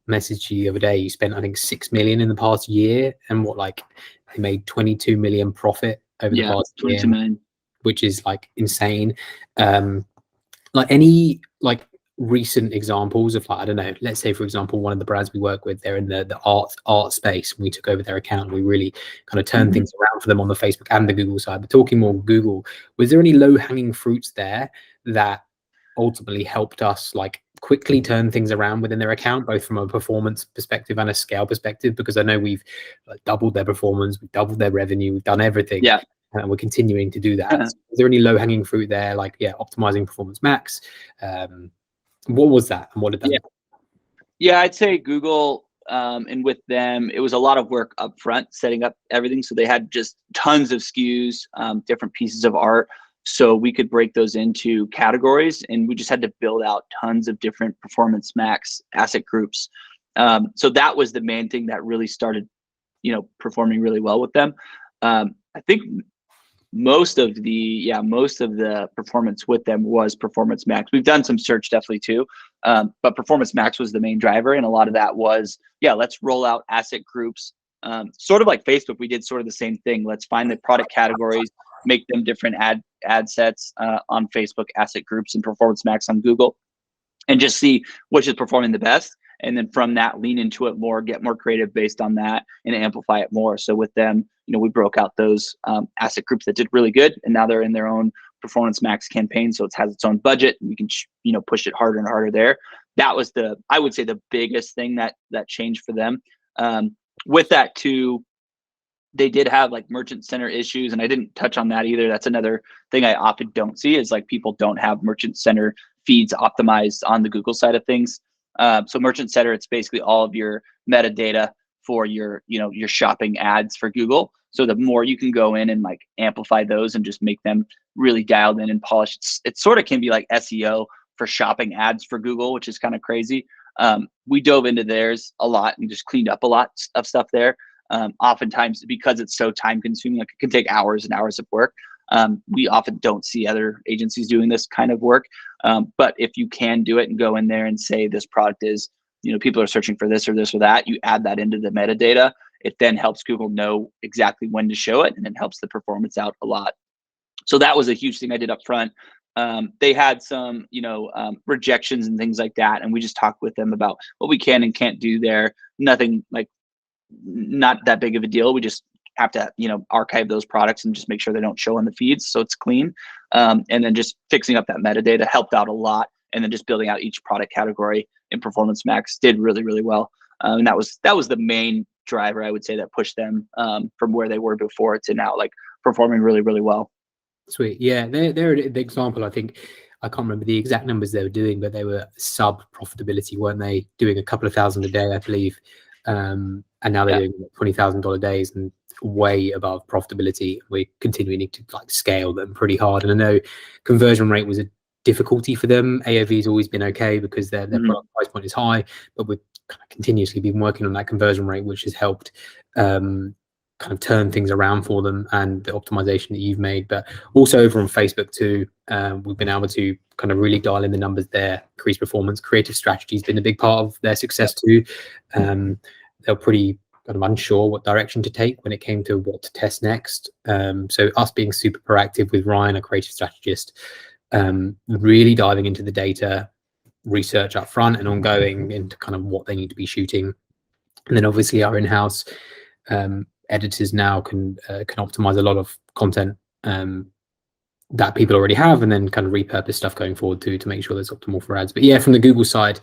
messaged you the other day. You spent, I think, 6 million in the past year, and they made 22 million profit over the past 22 year, million. which is like insane. Any recent examples of, like, I don't know, let's say for example, one of the brands we work with, they're in the art space, and we took over their account, and we really kind of turned things around for them on the Facebook and the Google side. But talking more Google, was there any low-hanging fruits there that ultimately helped us like quickly turn things around within their account, both from a performance perspective and a scale perspective? Because I know we've doubled their performance, we've doubled their revenue, we've done everything. Yeah. And we're continuing to do that. Is there any low-hanging fruit there, like optimizing Performance Max? What was that, and what did that look like? Yeah, I'd say Google, and with them, it was a lot of work up front setting up everything. So they had just tons of SKUs, different pieces of art. So we could break those into categories, and we just had to build out tons of different Performance Max asset groups. So that was the main thing that really started, performing really well with them. I think most of the performance with them was Performance Max. We've done some search definitely too, but Performance Max was the main driver, and a lot of that was, let's roll out asset groups. Sort of like Facebook, we did sort of the same thing. Let's find the product categories, make them different ad sets on Facebook, asset groups, and Performance Max on Google, and just see which is performing the best. And then from that, lean into it more, get more creative based on that, and amplify it more. So with them, we broke out those asset groups that did really good, and now they're in their own Performance Max campaign. So it has its own budget, and we can push it harder and harder there. That was I would say the biggest thing that changed for them. With that too, they did have like merchant center issues, and I didn't touch on that either. That's another thing I often don't see, is like people don't have merchant center feeds optimized on the Google side of things. So merchant center, it's basically all of your metadata for your shopping ads for Google. So the more you can go in and like amplify those and just make them really dialed in and polished, it sort of can be like SEO for shopping ads for Google, which is kind of crazy. We dove into theirs a lot and just cleaned up a lot of stuff there. Oftentimes, because it's so time consuming, like it can take hours and hours of work. We often don't see other agencies doing this kind of work. But if you can do it and go in there and say this product is, people are searching for this or this or that, you add that into the metadata. It then helps Google know exactly when to show it, and it helps the performance out a lot. So that was a huge thing I did up front. They had some, rejections and things like that, and we just talked with them about what we can and can't do there. Nothing like, not that big of a deal. We just have to, archive those products and just make sure they don't show in the feeds, so it's clean. And then just fixing up that metadata helped out a lot. And then just building out each product category in Performance Max did really, really well. And that was the main driver, I would say, that pushed them from where they were before to now, like performing really, really well. Sweet. Yeah, they're the example. I think, I can't remember the exact numbers they were doing, but they were sub profitability, weren't they? Doing a couple of thousand a day, I believe. And now they're doing $20,000 days and way above profitability. We're continuing to like scale them pretty hard. And I know conversion rate was a difficulty for them. AOV has always been okay because their product price point is high, but we've kind of continuously been working on that conversion rate, which has helped kind of turn things around for them, and the optimization that you've made. But also over on Facebook too, we've been able to kind of really dial in the numbers there, increase performance. Creative strategy has been a big part of their success too. They're pretty kind of unsure what direction to take when it came to what to test next. So us being super proactive with Ryan, a creative strategist, really diving into the data research up front and ongoing into kind of what they need to be shooting. And then obviously our in-house editors now can optimize a lot of content that people already have, and then kind of repurpose stuff going forward to make sure that's optimal for ads. But yeah, from the Google side,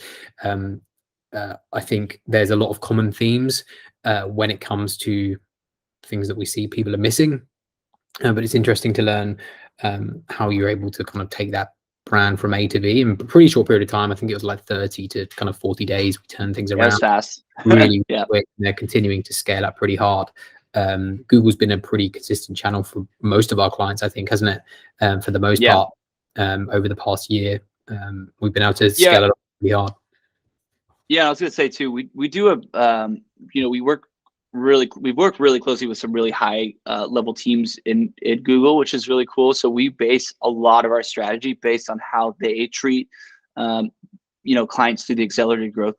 I think there's a lot of common themes when it comes to things that we see people are missing. But it's interesting to learn how you're able to kind of take that brand from A to B in a pretty short period of time. I think it was like 30 to kind of 40 days. We turned things around. That's fast. Really quick. And they're continuing to scale up pretty hard. Google's been a pretty consistent channel for most of our clients, I think, hasn't it? For the most part, over the past year, we've been able to scale it up pretty hard. Yeah, I was gonna say too, we do have we've worked really closely with some really high level teams in Google, which is really cool. So we base a lot of our strategy based on how they treat clients through the accelerated growth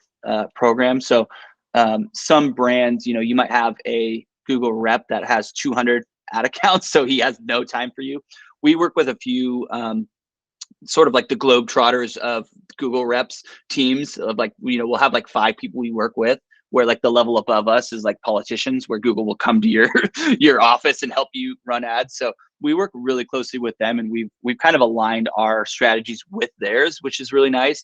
program. So some brands, you know, you might have a Google rep that has 200 ad accounts, so he has no time for you. We work with a few sort of like the globetrotters of Google reps teams of like, you know, we'll have like 5 people we work with, where like the level above us is like politicians, where Google will come to your your office and help you run ads. So we work really closely with them, and we've kind of aligned our strategies with theirs, which is really nice.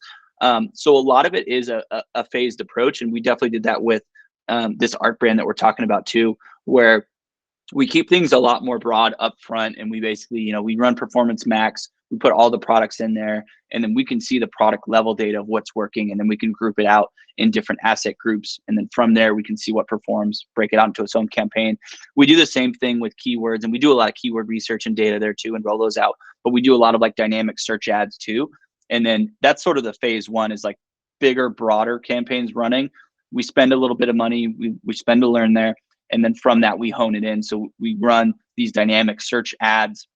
So a lot of it is a phased approach, and we definitely did that with this art brand that we're talking about too, where we keep things a lot more broad up front, and we basically, you know, we run Performance Max, we put all the products in there, and then we can see the product level data of what's working, and then we can group it out in different asset groups, and then from there we can see what performs, break it out into its own campaign. We do the same thing with keywords, and we do a lot of keyword research and data there too, and roll those out, but we do a lot of like dynamic search ads too. And then that's sort of the phase one, is like bigger, broader campaigns running. We spend a little bit of money, we spend to learn there, and then from that we hone it in. So we run these dynamic search ads,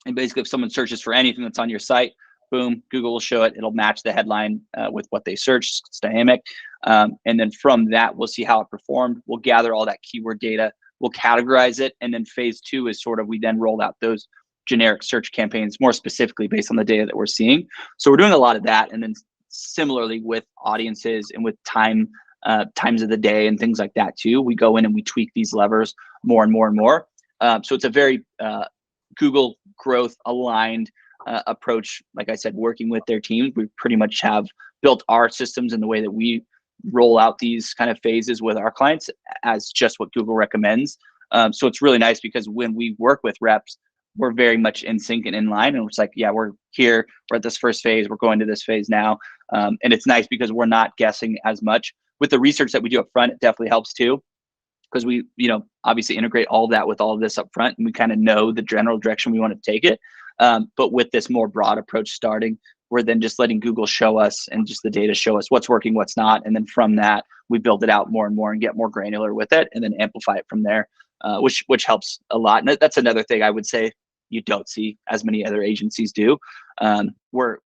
and basically if someone searches for anything that's on your site, boom, Google will show it. It'll match the headline with what they searched. It's dynamic. And then from that, we'll see how it performed. We'll gather all that keyword data, we'll categorize it, and then phase 2 is sort of, we then roll out those generic search campaigns more specifically based on the data that we're seeing. So we're doing a lot of that. And then similarly with audiences and with times of the day and things like that too, we go in and we tweak these levers more and more and more. So it's a very Google growth aligned approach. Like I said, working with their teams, we pretty much have built our systems in the way that we roll out these kind of phases with our clients as just what Google recommends. So it's really nice because when we work with reps, we're very much in sync and in line, and it's like, yeah, we're here, we're at this first phase, we're going to this phase now. And it's nice because we're not guessing as much. With the research that we do up front, it definitely helps too, because we, you know, obviously integrate all of that with all of this up front, and we kind of know the general direction we want to take it. But with this more broad approach starting, we're then just letting Google show us, and just the data show us what's working, what's not. And then from that, we build it out more and more and get more granular with it, and then amplify it from there, which helps a lot. And that's another thing I would say you don't see as many other agencies do. We're